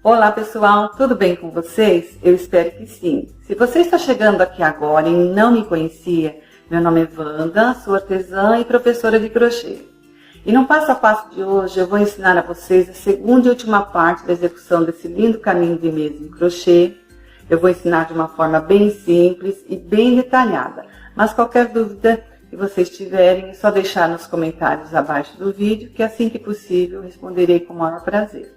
Olá pessoal, tudo bem com vocês? Eu espero que sim. Se você está chegando aqui agora e não me conhecia, meu nome é Wanda, sou artesã e professora de crochê. E no passo a passo de hoje eu vou ensinar a vocês a segunda e última parte da execução desse lindo caminho de mesa em crochê. Eu vou ensinar de uma forma bem simples e bem detalhada, mas qualquer dúvida que vocês tiverem é só deixar nos comentários abaixo do vídeo, que assim que possível responderei com o maior prazer.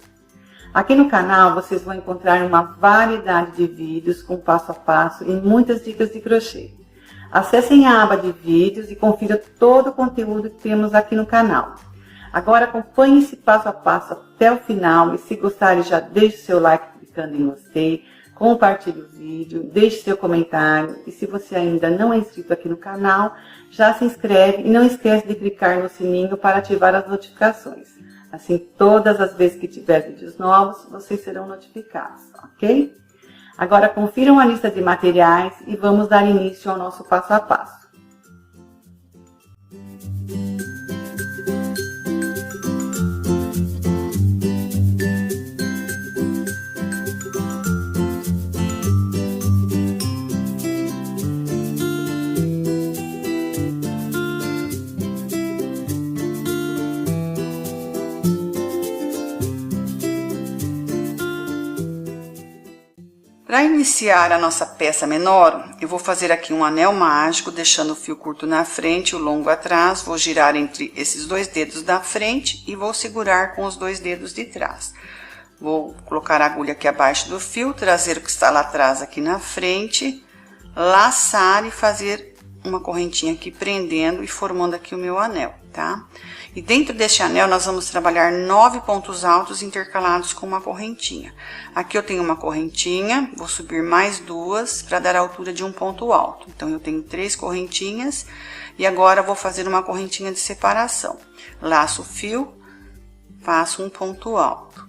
Aqui no canal vocês vão encontrar uma variedade de vídeos com passo a passo e muitas dicas de crochê. Acessem a aba de vídeos e confira todo o conteúdo que temos aqui no canal. Agora acompanhe esse passo a passo até o final e se gostarem já deixe o seu like clicando em gostei, compartilhe o vídeo, deixe seu comentário e se você ainda não é inscrito aqui no canal, já se inscreve e não esquece de clicar no sininho para ativar as notificações. Assim, todas as vezes que tiver vídeos novos, vocês serão notificados, ok? Agora, confiram a lista de materiais e vamos dar início ao nosso passo a passo. Para iniciar a nossa peça menor, eu vou fazer aqui um anel mágico, deixando o fio curto na frente e o longo atrás. Vou girar entre esses dois dedos da frente e vou segurar com os dois dedos de trás. Vou colocar a agulha aqui abaixo do fio, trazer o que está lá atrás aqui na frente, laçar e fazer uma correntinha aqui prendendo e formando aqui o meu anel, tá? E dentro deste anel nós vamos trabalhar 9 pontos altos intercalados com uma correntinha. Aqui eu tenho uma correntinha, vou subir mais 2 para dar a altura de um ponto alto. Então eu tenho 3 correntinhas e agora vou fazer uma correntinha de separação. Laço o fio, faço um ponto alto.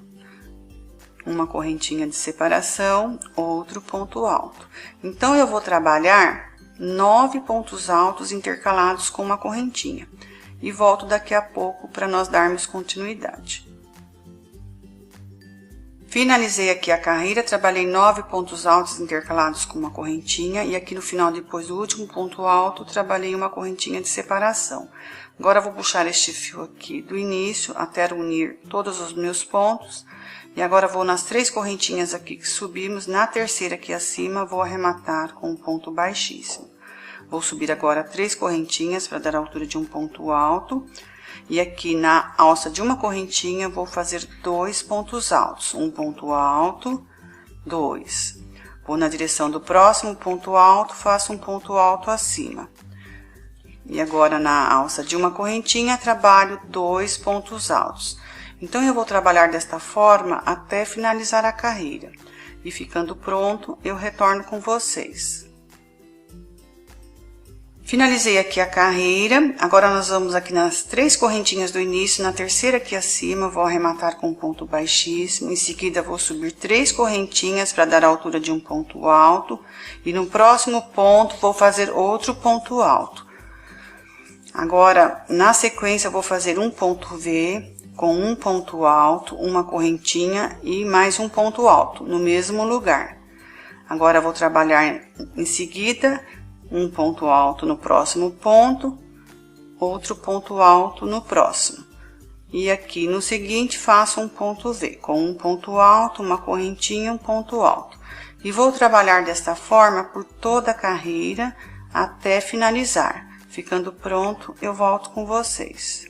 Uma correntinha de separação, outro ponto alto. Então eu vou trabalhar 9 pontos altos intercalados com uma correntinha. E volto daqui a pouco para nós darmos continuidade. Finalizei aqui a carreira, trabalhei 9 pontos altos intercalados com uma correntinha. E aqui no final, depois do último ponto alto, trabalhei uma correntinha de separação. Agora, eu vou puxar este fio aqui do início até unir todos os meus pontos. E agora, vou nas 3 correntinhas aqui que subimos, na terceira aqui acima, vou arrematar com um ponto baixíssimo. Vou subir agora 3 correntinhas para dar a altura de um ponto alto. E aqui na alça de uma correntinha, vou fazer 2 pontos altos. Um ponto alto, 2. Vou na direção do próximo ponto alto, faço um ponto alto acima. E agora na alça de uma correntinha, trabalho 2 pontos altos. Então, eu vou trabalhar desta forma até finalizar a carreira. E ficando pronto, eu retorno com vocês. Finalizei aqui a carreira, agora nós vamos aqui nas 3 correntinhas do início, na terceira aqui acima, vou arrematar com um ponto baixíssimo, em seguida vou subir 3 correntinhas para dar a altura de um ponto alto, e no próximo ponto vou fazer outro ponto alto. Agora, na sequência, vou fazer um ponto V, com um ponto alto, uma correntinha e mais um ponto alto, no mesmo lugar. Agora, vou trabalhar em seguida um ponto alto no próximo ponto, outro ponto alto no próximo. E aqui no seguinte, faço um ponto V, com um ponto alto, uma correntinha, um ponto alto. E vou trabalhar desta forma por toda a carreira até finalizar. Ficando pronto, eu volto com vocês.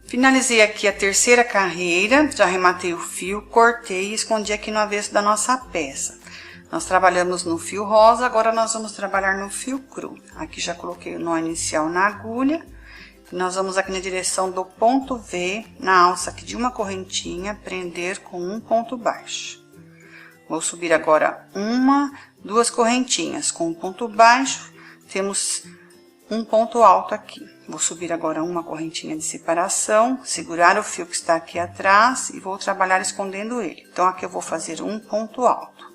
Finalizei aqui a terceira carreira, já arrematei o fio, cortei e escondi aqui no avesso da nossa peça. Nós trabalhamos no fio rosa, agora nós vamos trabalhar no fio cru. Aqui já coloquei o nó inicial na agulha. E nós vamos aqui na direção do ponto V, na alça aqui de uma correntinha, prender com um ponto baixo. Vou subir agora 2 correntinhas com um ponto baixo, temos um ponto alto aqui. Vou subir agora uma correntinha de separação, segurar o fio que está aqui atrás e vou trabalhar escondendo ele. Então, aqui eu vou fazer um ponto alto.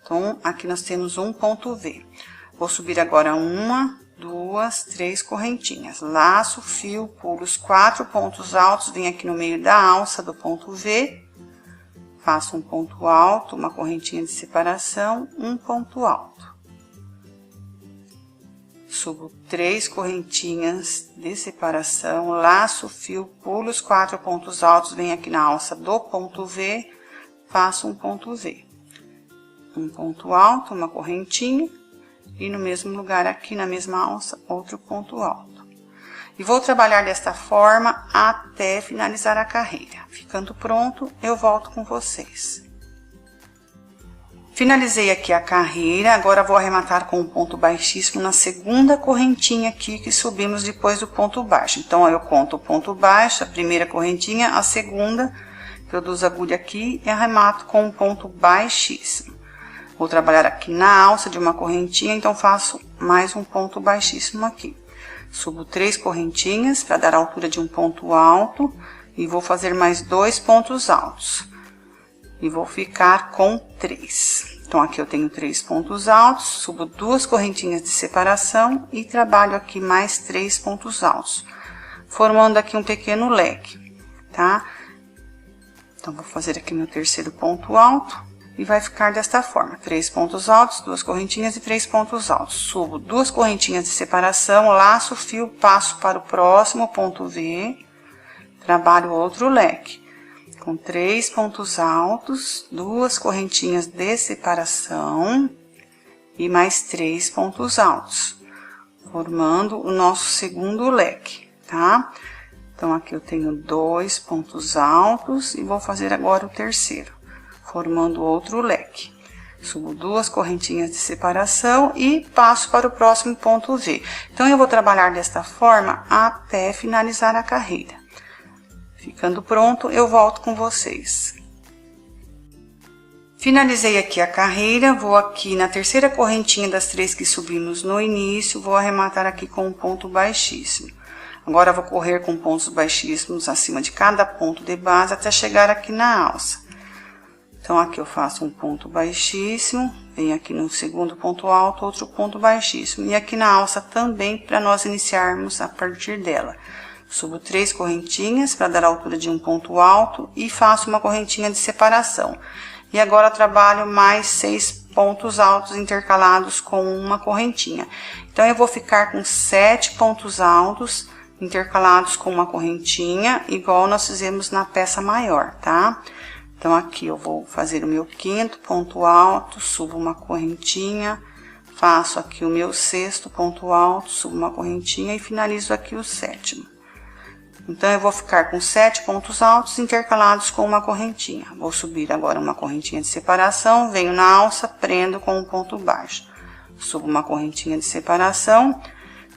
Então, aqui nós temos um ponto V. Vou subir agora uma, duas, três correntinhas. Laço o fio, pulo os 4 pontos altos, venho aqui no meio da alça do ponto V. Faço um ponto alto, uma correntinha de separação, um ponto alto. Subo 3 correntinhas de separação, laço o fio, pulo os 4 pontos altos, venho aqui na alça do ponto V, faço um ponto V. Um ponto alto, uma correntinha, e no mesmo lugar aqui, na mesma alça, outro ponto alto. E vou trabalhar desta forma até finalizar a carreira. Ficando pronto, eu volto com vocês. Finalizei aqui a carreira, agora vou arrematar com um ponto baixíssimo na segunda correntinha aqui que subimos depois do ponto baixo. Então, eu conto o ponto baixo, a primeira correntinha, a segunda, introduzo a agulha aqui e arremato com um ponto baixíssimo. Vou trabalhar aqui na alça de uma correntinha, então faço mais um ponto baixíssimo aqui. Subo 3 correntinhas para dar a altura de um ponto alto e vou fazer mais 2 pontos altos. E vou ficar com 3. Então, aqui eu tenho 3 pontos altos, subo 2 correntinhas de separação e trabalho aqui mais 3 pontos altos, formando aqui um pequeno leque, tá? Então, vou fazer aqui meu terceiro ponto alto e vai ficar desta forma: 3 pontos altos, 2 correntinhas e 3 pontos altos. Subo 2 correntinhas de separação, laço o fio, passo para o próximo ponto V, trabalho outro leque. Com 3 pontos altos, 2 correntinhas de separação e mais 3 pontos altos, formando o nosso segundo leque, tá? Então, aqui eu tenho 2 pontos altos e vou fazer agora o terceiro, formando outro leque. Subo 2 correntinhas de separação e passo para o próximo ponto V. Então, eu vou trabalhar desta forma até finalizar a carreira. Ficando pronto, eu volto com vocês. Finalizei aqui a carreira, vou aqui na terceira correntinha das 3 que subimos no início, vou arrematar aqui com um ponto baixíssimo. Agora, vou correr com pontos baixíssimos acima de cada ponto de base até chegar aqui na alça. Então, aqui eu faço um ponto baixíssimo, venho aqui no segundo ponto alto, outro ponto baixíssimo. E aqui na alça também, para nós iniciarmos a partir dela. Subo 3 correntinhas para dar a altura de um ponto alto e faço uma correntinha de separação. E agora trabalho mais 6 pontos altos intercalados com uma correntinha. Então, eu vou ficar com 7 pontos altos intercalados com uma correntinha, igual nós fizemos na peça maior, tá? Então, aqui eu vou fazer o meu 5º ponto alto, subo uma correntinha, faço aqui o meu 6º ponto alto, subo uma correntinha e finalizo aqui o 7º. Então, eu vou ficar com 7 pontos altos intercalados com uma correntinha. Vou subir agora uma correntinha de separação, venho na alça, prendo com um ponto baixo. Subo uma correntinha de separação,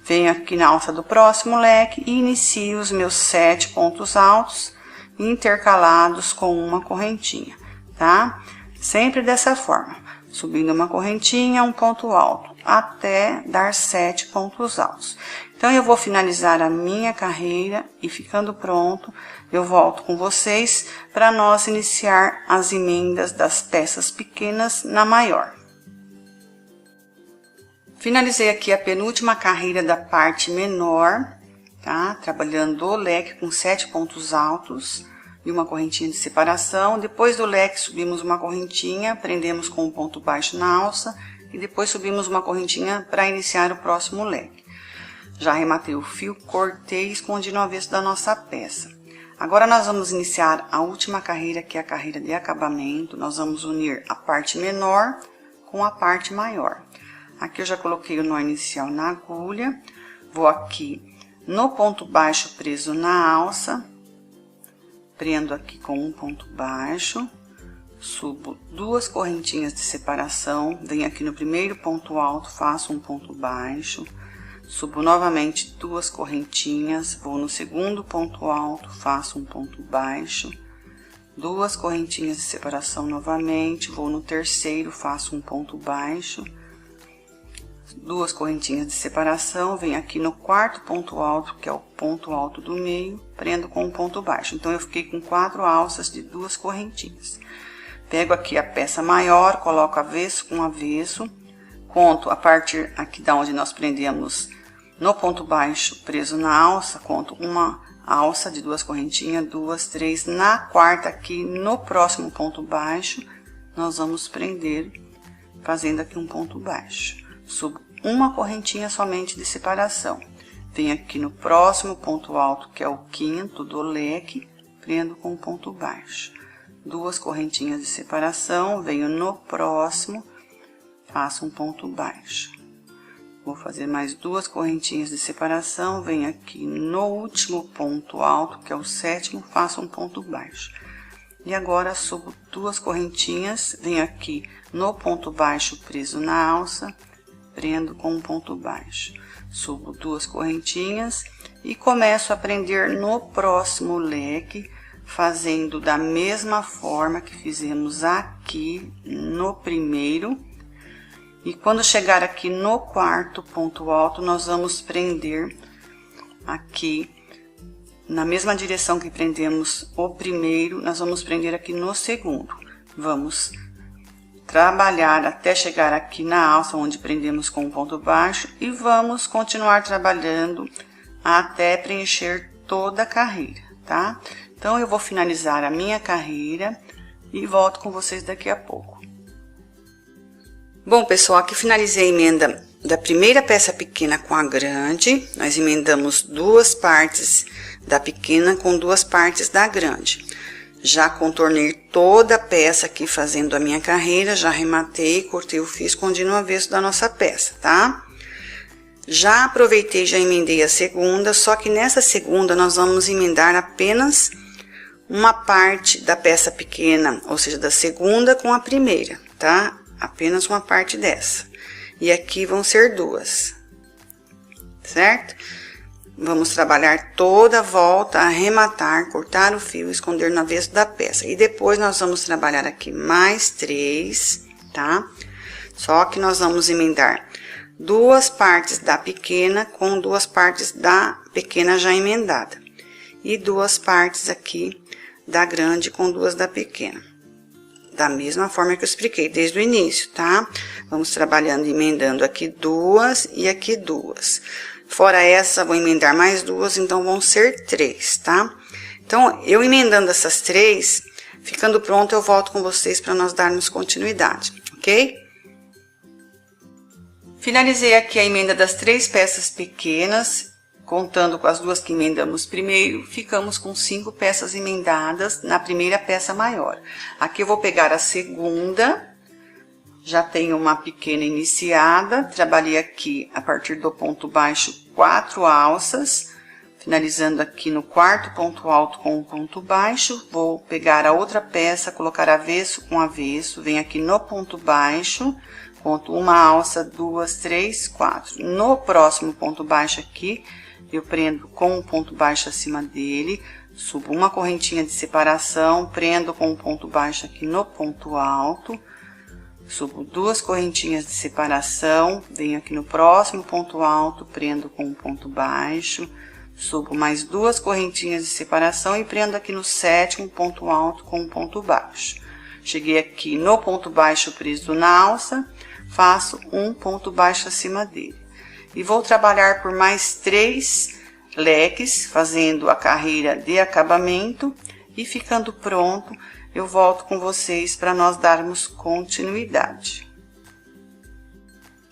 venho aqui na alça do próximo leque e inicio os meus 7 pontos altos intercalados com uma correntinha, tá? Sempre dessa forma, subindo uma correntinha, um ponto alto, até dar 7 pontos altos. Então, eu vou finalizar a minha carreira e ficando pronto, eu volto com vocês para nós iniciar as emendas das peças pequenas na maior. Finalizei aqui a penúltima carreira da parte menor, tá? Trabalhando o leque com 7 pontos altos e uma correntinha de separação. Depois do leque, subimos uma correntinha, prendemos com um ponto baixo na alça e depois subimos uma correntinha para iniciar o próximo leque. Já arrematei o fio, cortei e escondi no avesso da nossa peça. Agora, nós vamos iniciar a última carreira, que é a carreira de acabamento. Nós vamos unir a parte menor com a parte maior. Aqui eu já coloquei o nó inicial na agulha, vou aqui no ponto baixo preso na alça, prendo aqui com um ponto baixo, subo 2 correntinhas de separação, venho aqui no primeiro ponto alto, faço um ponto baixo, subo novamente 2 correntinhas, vou no segundo ponto alto, faço um ponto baixo, 2 correntinhas de separação novamente, vou no terceiro, faço um ponto baixo, duas correntinhas de separação, venho aqui no quarto ponto alto, que é o ponto alto do meio, prendo com um ponto baixo. Então, eu fiquei com 4 alças de 2 correntinhas. Pego aqui a peça maior, coloco avesso com avesso, conto a partir aqui da onde nós prendemos no ponto baixo preso na alça, conto uma alça de 2 correntinhas, 2, 3, na quarta aqui no próximo ponto baixo, nós vamos prender fazendo aqui um ponto baixo. Subo uma correntinha somente de separação. Venho aqui no próximo ponto alto, que é o quinto do leque, prendo com um ponto baixo. 2 correntinhas de separação, venho no próximo, faço um ponto baixo. Vou fazer mais 2 correntinhas de separação, venho aqui no último ponto alto, que é o sétimo, faço um ponto baixo. E agora, subo 2 correntinhas, venho aqui no ponto baixo preso na alça, prendo com um ponto baixo. Subo 2 correntinhas e começo a prender no próximo leque, fazendo da mesma forma que fizemos aqui no primeiro. E quando chegar aqui no quarto ponto alto, nós vamos prender aqui na mesma direção que prendemos o primeiro, nós vamos prender aqui no segundo. Vamos trabalhar até chegar aqui na alça, onde prendemos com um ponto baixo, e vamos continuar trabalhando até preencher toda a carreira, tá? Então, eu vou finalizar a minha carreira e volto com vocês daqui a pouco. Bom, pessoal, aqui finalizei a emenda da primeira peça pequena com a grande. Nós emendamos 2 partes da pequena com 2 partes da grande. Já contornei toda a peça aqui fazendo a minha carreira, já arrematei, cortei o fio, escondi no avesso da nossa peça, tá? Já aproveitei, já emendei a segunda, só que nessa segunda nós vamos emendar apenas uma parte da peça pequena, ou seja, da segunda com a primeira, tá? Apenas uma parte dessa. E aqui vão ser 2, certo? Vamos trabalhar toda a volta, arrematar, cortar o fio, esconder no avesso da peça. E depois nós vamos trabalhar aqui mais 3, tá? Só que nós vamos emendar 2 partes da pequena com 2 partes da pequena já emendada. E 2 partes aqui da grande com 2 da pequena. Da mesma forma que eu expliquei desde o início, tá? Vamos trabalhando, emendando aqui 2 e aqui 2. Fora essa, vou emendar mais 2, então vão ser 3, tá? Então, eu emendando essas 3, ficando pronto, eu volto com vocês para nós darmos continuidade, ok? Finalizei aqui a emenda das 3 peças pequenas, contando com as 2 que emendamos primeiro, ficamos com 5 peças emendadas na primeira peça maior. Aqui eu vou pegar a segunda, já tenho uma pequena iniciada, trabalhei aqui a partir do ponto baixo 4 alças, finalizando aqui no quarto ponto alto com um ponto baixo, vou pegar a outra peça, colocar avesso com avesso, venho aqui no ponto baixo, conto uma alça, 2, 3, 4. No próximo ponto baixo aqui, eu prendo com um ponto baixo acima dele, subo uma correntinha de separação, prendo com um ponto baixo aqui no ponto alto, subo 2 correntinhas de separação, venho aqui no próximo ponto alto, prendo com um ponto baixo, subo mais 2 correntinhas de separação e prendo aqui no sétimo ponto alto com um ponto baixo. Cheguei aqui no ponto baixo preso na alça, faço um ponto baixo acima dele. E vou trabalhar por mais 3 leques, fazendo a carreira de acabamento, e ficando pronto, eu volto com vocês para nós darmos continuidade.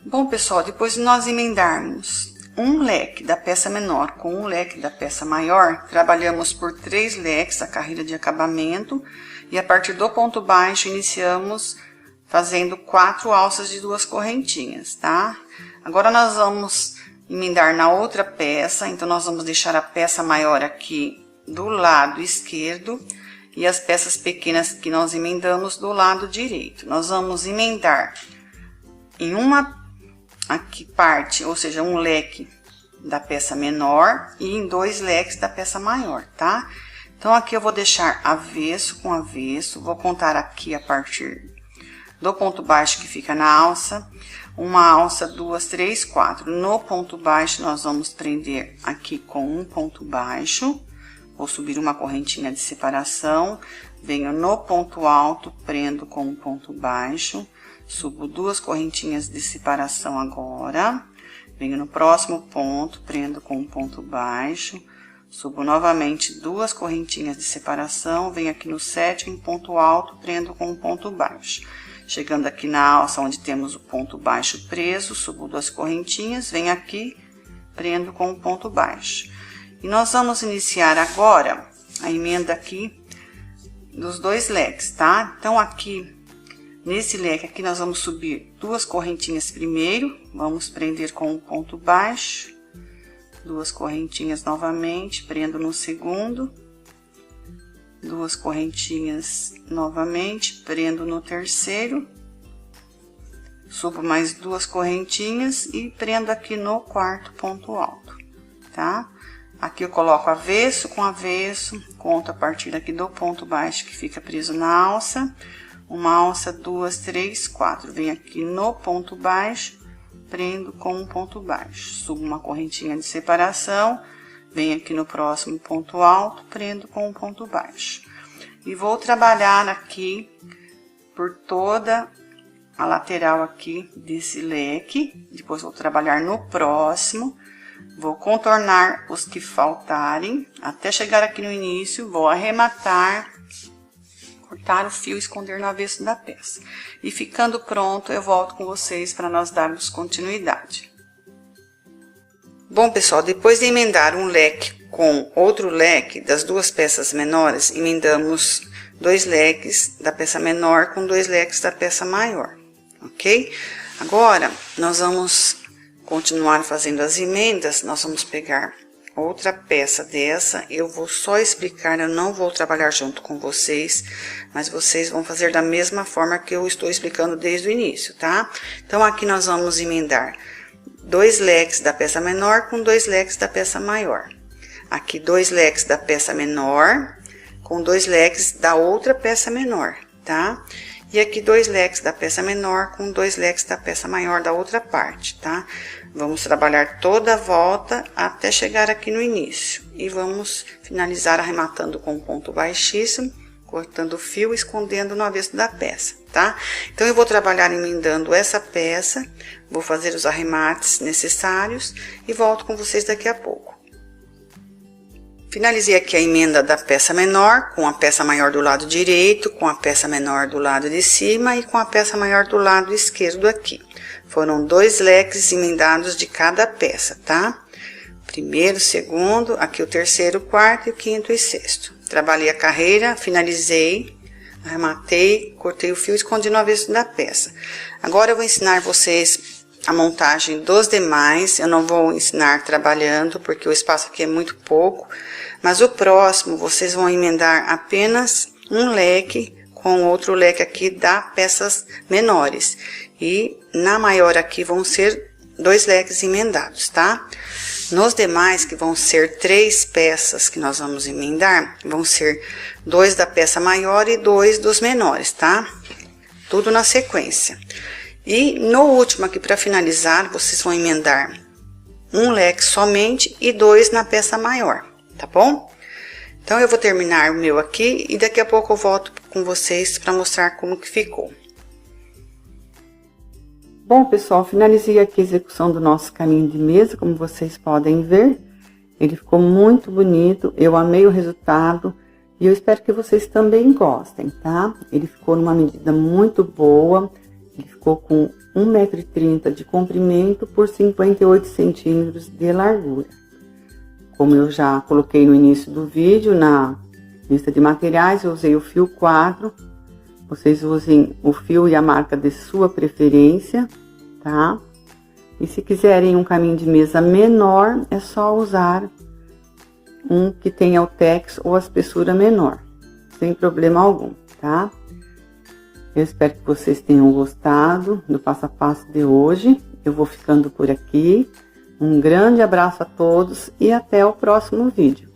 Bom, pessoal, depois de nós emendarmos um leque da peça menor com um leque da peça maior, trabalhamos por 3 leques a carreira de acabamento, e a partir do ponto baixo iniciamos fazendo 4 alças de 2 correntinhas, tá? Agora, nós vamos emendar na outra peça, então, nós vamos deixar a peça maior aqui do lado esquerdo e as peças pequenas que nós emendamos do lado direito. Nós vamos emendar em uma aqui parte, ou seja, um leque da peça menor e em 2 leques da peça maior, tá? Então, aqui eu vou deixar avesso com avesso, vou contar aqui a partir do ponto baixo que fica na alça, uma alça, 2, 3, 4. No ponto baixo, nós vamos prender aqui com um ponto baixo, vou subir uma correntinha de separação, venho no ponto alto, prendo com um ponto baixo, subo 2 correntinhas de separação agora, venho no próximo ponto, prendo com um ponto baixo, subo novamente 2 correntinhas de separação, venho aqui no 7º ponto alto, prendo com um ponto baixo. Chegando aqui na alça, onde temos o ponto baixo preso, subo 2 correntinhas, venho aqui, prendo com um ponto baixo. E nós vamos iniciar agora a emenda aqui dos 2 leques, tá? Então, aqui, nesse leque aqui, nós vamos subir 2 correntinhas primeiro, vamos prender com um ponto baixo, 2 correntinhas novamente, prendo no segundo, 2 correntinhas novamente, prendo no terceiro, subo mais 2 correntinhas e prendo aqui no 4º ponto alto, tá? Aqui eu coloco avesso com avesso, conto a partir aqui do ponto baixo que fica preso na alça, uma alça, 2, 3, 4, venho aqui no ponto baixo, prendo com um ponto baixo, subo uma correntinha de separação, venho aqui no próximo ponto alto, prendo com um ponto baixo. E vou trabalhar aqui por toda a lateral aqui desse leque, depois vou trabalhar no próximo, vou contornar os que faltarem, até chegar aqui no início, vou arrematar, cortar o fio e esconder no avesso da peça. E ficando pronto, eu volto com vocês para nós darmos continuidade. Bom, pessoal, depois de emendar um leque com outro leque das 2 peças menores, emendamos 2 leques da peça menor com 2 leques da peça maior, ok? Agora, nós vamos continuar fazendo as emendas, nós vamos pegar outra peça dessa, eu vou só explicar, eu não vou trabalhar junto com vocês, mas vocês vão fazer da mesma forma que eu estou explicando desde o início, tá? Então, aqui nós vamos emendar 2 leques da peça menor com 2 leques da peça maior. Aqui 2 leques da peça menor com 2 leques da outra peça menor, tá? E aqui 2 leques da peça menor com 2 leques da peça maior da outra parte, tá? Vamos trabalhar toda a volta até chegar aqui no início. E vamos finalizar arrematando com um ponto baixíssimo, cortando o fio e escondendo no avesso da peça, tá? Então, eu vou trabalhar emendando essa peça, vou fazer os arremates necessários e volto com vocês daqui a pouco. Finalizei aqui a emenda da peça menor, com a peça maior do lado direito, com a peça menor do lado de cima e com a peça maior do lado esquerdo aqui. Foram 2 leques emendados de cada peça, tá? Primeiro, segundo, aqui o terceiro, quarto e o quinto e sexto. Trabalhei a carreira, finalizei, arrematei, cortei o fio e escondi no avesso da peça. Agora eu vou ensinar vocês a montagem dos demais, eu não vou ensinar trabalhando, porque o espaço aqui é muito pouco, mas o próximo vocês vão emendar apenas um leque com outro leque aqui da peças menores. E na maior aqui vão ser 2 leques emendados, tá? Nos demais, que vão ser 3 peças que nós vamos emendar, vão ser 2 da peça maior e 2 dos menores, tá? Tudo na sequência. E no último aqui, para finalizar, vocês vão emendar um leque somente e 2 na peça maior, tá bom? Então, eu vou terminar o meu aqui e daqui a pouco eu volto com vocês para mostrar como que ficou. Bom, pessoal, finalizei aqui a execução do nosso caminho de mesa, como vocês podem ver. Ele ficou muito bonito, eu amei o resultado e eu espero que vocês também gostem, tá? Ele ficou numa medida muito boa, ele ficou com 1,30 m de comprimento por 58 centímetros de largura. Como eu já coloquei no início do vídeo, na lista de materiais, eu usei o fio 4. Vocês usem o fio e a marca de sua preferência, tá? E se quiserem um caminho de mesa menor, é só usar um que tenha o tex ou a espessura menor, sem problema algum, tá? Eu espero que vocês tenham gostado do passo a passo de hoje. Eu vou ficando por aqui. Um grande abraço a todos e até o próximo vídeo.